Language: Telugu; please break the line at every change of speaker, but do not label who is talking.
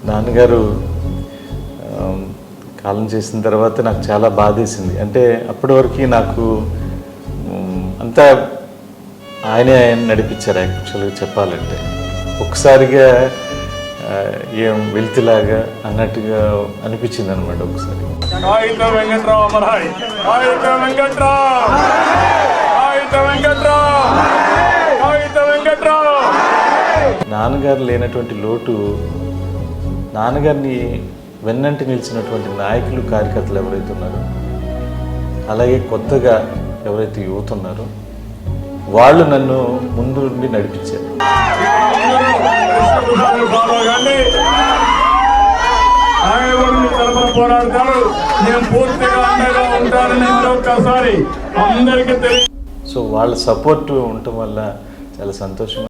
నాన్నగారు కాలం చేసిన తర్వాత నాకు చాలా బాధేసింది. అంటే అప్పటి వరకు నాకు అంతా ఆయనే నడిపించారు యాక్చువల్గా చెప్పాలంటే. ఒకసారిగా ఏం వెళ్తిలాగా అన్నట్టుగా అనిపించింది అనమాట ఒకసారి. నాన్నగారు లేనటువంటి లోటు, నాన్నగారిని వెన్నంటి నిలిచినటువంటి నాయకులు కార్యకర్తలు ఎవరైతే ఉన్నారో, అలాగే కొత్తగా ఎవరైతే యువత ఉన్నారో వాళ్ళు నన్ను ముందు నుండి నడిపించారు. సో వాళ్ళ సపోర్ట్ ఉండటం వల్ల చాలా సంతోషం.